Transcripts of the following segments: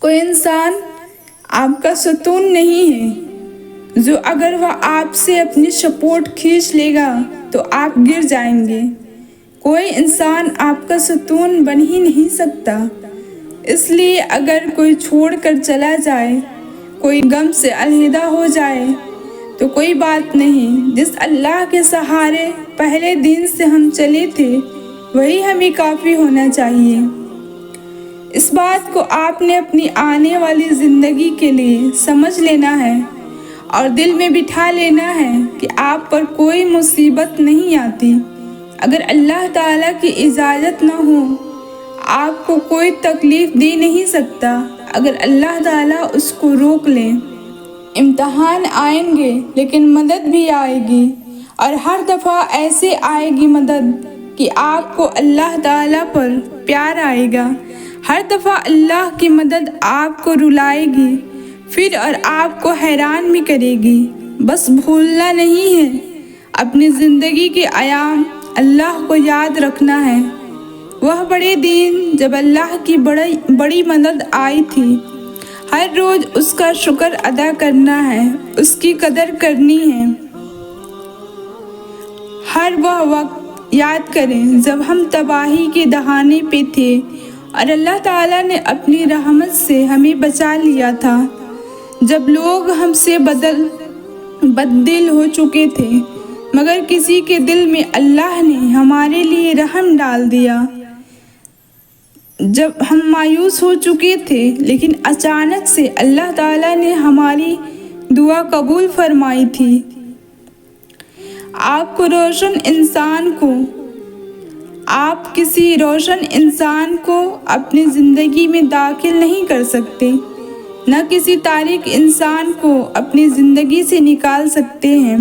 کوئی انسان آپ کا ستون نہیں ہے جو اگر وہ آپ سے اپنی سپورٹ کھینچ لے گا تو آپ گر جائیں گے۔ کوئی انسان آپ کا ستون بن ہی نہیں سکتا، اس لیے اگر کوئی چھوڑ کر چلا جائے، کوئی غم سے علیحدہ ہو جائے تو کوئی بات نہیں۔ جس اللہ کے سہارے پہلے دن سے ہم چلے تھے وہی ہمیں کافی ہونا چاہیے۔ اس بات کو آپ نے اپنی آنے والی زندگی کے لیے سمجھ لینا ہے اور دل میں بٹھا لینا ہے کہ آپ پر کوئی مصیبت نہیں آتی اگر اللہ تعالیٰ کی اجازت نہ ہو۔ آپ کو کوئی تکلیف دے نہیں سکتا اگر اللہ تعالیٰ اس کو روک لے۔ امتحان آئیں گے لیکن مدد بھی آئے گی، اور ہر دفعہ ایسے آئے گی مدد کہ آپ کو اللہ تعالیٰ پر پیار آئے گا۔ ہر دفعہ اللہ کی مدد آپ کو رلائے گی پھر اور آپ کو حیران بھی کرے گی۔ بس بھولنا نہیں ہے، اپنی زندگی کے ایام اللہ کو یاد رکھنا ہے۔ وہ بڑے دن جب اللہ کی بڑی مدد آئی تھی، ہر روز اس کا شکر ادا کرنا ہے، اس کی قدر کرنی ہے۔ ہر وہ وقت یاد کریں جب ہم تباہی کے دہانے پہ تھے اور اللہ تعالیٰ نے اپنی رحمت سے ہمیں بچا لیا تھا، جب لوگ ہم سے بددل ہو چکے تھے مگر کسی کے دل میں اللہ نے ہمارے لیے رحم ڈال دیا، جب ہم مایوس ہو چکے تھے لیکن اچانک سے اللہ تعالیٰ نے ہماری دعا قبول فرمائی تھی۔ آپ کسی روشن انسان کو اپنی زندگی میں داخل نہیں کر سکتے، نہ کسی تاریک انسان کو اپنی زندگی سے نکال سکتے ہیں۔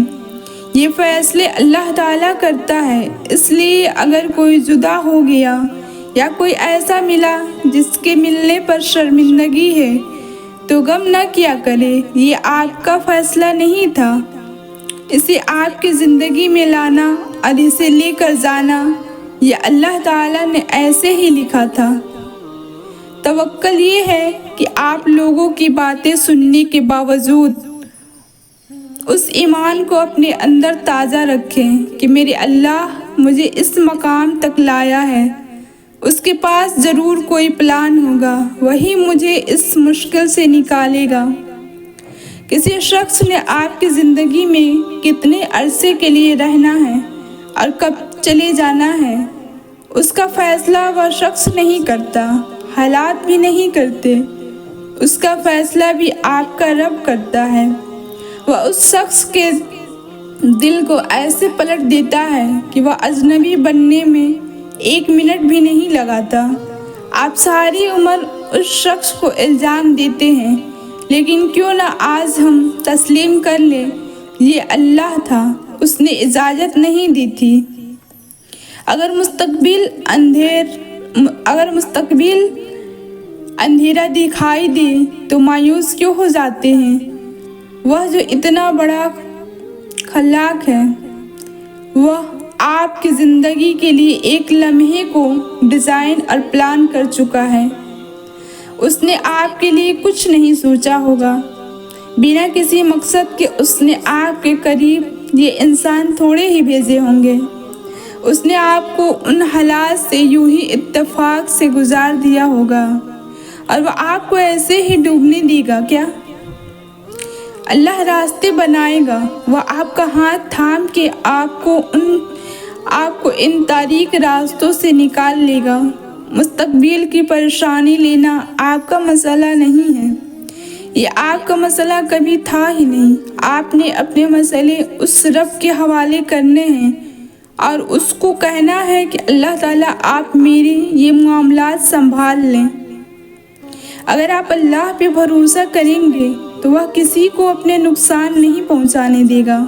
یہ فیصلے اللہ تعالیٰ کرتا ہے، اس لیے اگر کوئی جدا ہو گیا یا کوئی ایسا ملا جس کے ملنے پر شرمندگی ہے تو غم نہ کیا کرے، یہ آپ کا فیصلہ نہیں تھا۔ اسے آپ کی زندگی میں لانا اور اسے لے کر جانا یہ اللہ تعالیٰ نے ایسے ہی لکھا تھا۔ توکل یہ ہے کہ آپ لوگوں کی باتیں سننے کے باوجود اس ایمان کو اپنے اندر تازہ رکھیں کہ میرے اللہ مجھے اس مقام تک لایا ہے، اس کے پاس ضرور کوئی پلان ہوگا، وہی مجھے اس مشکل سے نکالے گا۔ کسی شخص نے آپ کی زندگی میں کتنے عرصے کے لیے رہنا ہے اور کب چلے جانا ہے، اس کا فیصلہ وہ شخص نہیں کرتا، حالات بھی نہیں کرتے، اس کا فیصلہ بھی آپ کا رب کرتا ہے۔ وہ اس شخص کے دل کو ایسے پلٹ دیتا ہے کہ وہ اجنبی بننے میں 1 منٹ بھی نہیں لگاتا۔ آپ ساری عمر اس شخص کو الزام دیتے ہیں، لیکن کیوں نہ آج ہم تسلیم کر لیں یہ اللہ تھا، اس نے اجازت نہیں دی تھی۔ اگر مستقبل اندھیرا دکھائی دے تو مایوس کیوں ہو جاتے ہیں؟ وہ جو اتنا بڑا خلاق ہے، وہ آپ کی زندگی کے لیے ایک لمحے کو ڈیزائن اور پلان کر چکا ہے۔ اس نے آپ کے لیے کچھ نہیں سوچا ہوگا، بنا کسی مقصد کے اس نے آپ کے قریب یہ انسان تھوڑے ہی بھیجے ہوں گے۔ اس نے آپ کو ان حالات سے یوں ہی اتفاق سے گزار دیا ہوگا، اور وہ آپ کو ایسے ہی ڈوبنے دے گا کیا؟ اللہ راستے بنائے گا، وہ آپ کا ہاتھ تھام کے آپ کو ان تاریک راستوں سے نکال لے گا۔ مستقبل کی پریشانی لینا آپ کا مسئلہ نہیں ہے، یہ آپ کا مسئلہ کبھی تھا ہی نہیں۔ آپ نے اپنے مسئلے اس رب کے حوالے کرنے ہیں اور اس کو کہنا ہے کہ اللہ تعالیٰ آپ میرے یہ معاملات سنبھال لیں۔ اگر آپ اللہ پہ بھروسہ کریں گے تو وہ کسی کو اپنے نقصان نہیں پہنچانے دے گا۔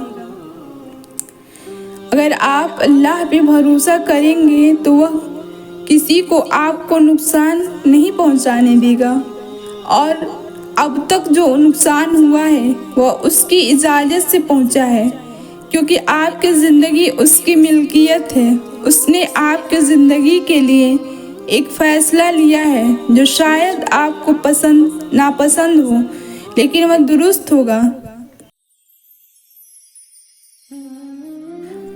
اگر آپ اللہ پہ بھروسہ کریں گے تو وہ کسی کو آپ کو نقصان نہیں پہنچانے دے گا، اور اب تک جو نقصان ہوا ہے وہ اس کی اجازت سے پہنچا ہے، کیونکہ آپ کی زندگی اس کی ملکیت ہے۔ اس نے آپ کی زندگی کے لیے ایک فیصلہ لیا ہے جو شاید آپ کو ناپسند ہو، لیکن وہ درست ہوگا۔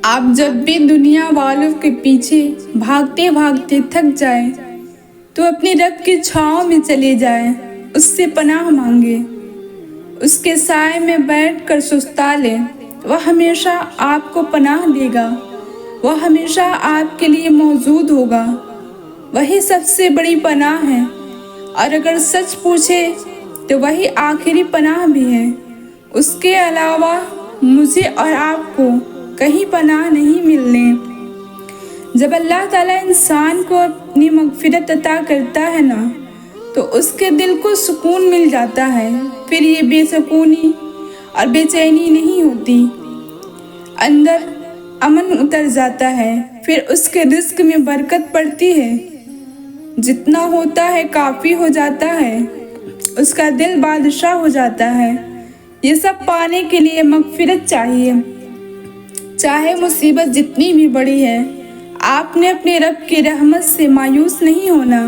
آپ جب بھی دنیا والوں کے پیچھے بھاگتے بھاگتے تھک جائیں تو اپنے رب کی چھاؤں میں چلے جائیں، اس سے پناہ مانگے، اس کے سائے میں بیٹھ کر سستا لیں۔ وہ ہمیشہ آپ کو پناہ دے گا، وہ ہمیشہ آپ کے لیے موجود ہوگا۔ وہی سب سے بڑی پناہ ہے، اور اگر سچ پوچھے تو وہی آخری پناہ بھی ہے۔ اس کے علاوہ مجھے اور آپ کو کہیں پناہ نہیں ملنے۔ جب اللہ تعالیٰ انسان کو اپنی مغفرت عطا کرتا ہے نا، تو اس کے دل کو سکون مل جاتا ہے، پھر یہ بے سکونی اور بے چینی نہیں ہوتی، اندر امن اتر جاتا ہے، پھر اس کے رزق میں برکت پڑتی ہے، جتنا ہوتا ہے کافی ہو جاتا ہے، اس کا دل بادشاہ ہو جاتا ہے۔ یہ سب پانے کے لیے مغفرت چاہیے، چاہے مصیبت جتنی بھی بڑی ہے۔ آپ نے اپنے رب کی رحمت سے مایوس نہیں ہونا،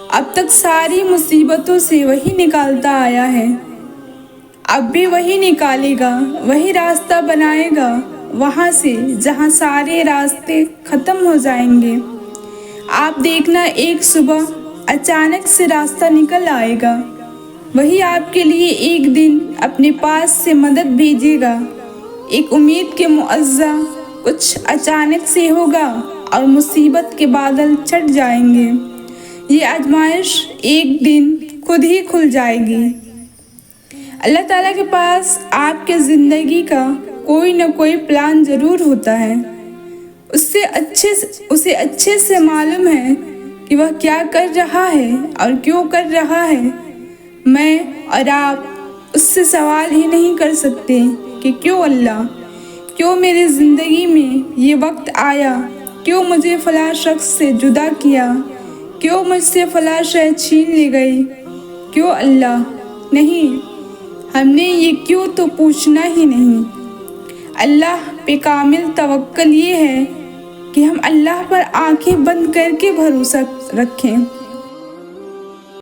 اب تک ساری مصیبتوں سے وہی نکالتا آیا ہے، اب بھی وہی نکالے گا، وہی راستہ بنائے گا وہاں سے جہاں سارے راستے ختم ہو جائیں گے۔ آپ دیکھنا ایک صبح اچانک سے راستہ نکل آئے گا، وہی آپ کے لیے ایک دن اپنے پاس سے مدد بھیجے گا۔ ایک امید کے معزہ کچھ اچانک سے ہوگا اور مصیبت کے بادل چھٹ جائیں گے۔ یہ آزمائش ایک دن خود ہی کھل جائے گی۔ اللہ تعالیٰ کے پاس آپ کے زندگی کا کوئی نہ کوئی پلان ضرور ہوتا ہے، اسے اچھے سے معلوم ہے کہ وہ کیا کر رہا ہے اور کیوں کر رہا ہے۔ میں اور آپ اس سے سوال ہی نہیں کر سکتے کہ کیوں اللہ، کیوں میری زندگی میں یہ وقت آیا، کیوں مجھے فلاں شخص سے جدا کیا، کیوں مجھ سے فلاں شے چھین لی گئی، کیوں اللہ؟ نہیں، ہم نے یہ کیوں تو پوچھنا ہی نہیں۔ اللہ پہ کامل توکل یہ ہے کہ ہم اللہ پر آنکھیں بند کر کے بھروسہ رکھیں۔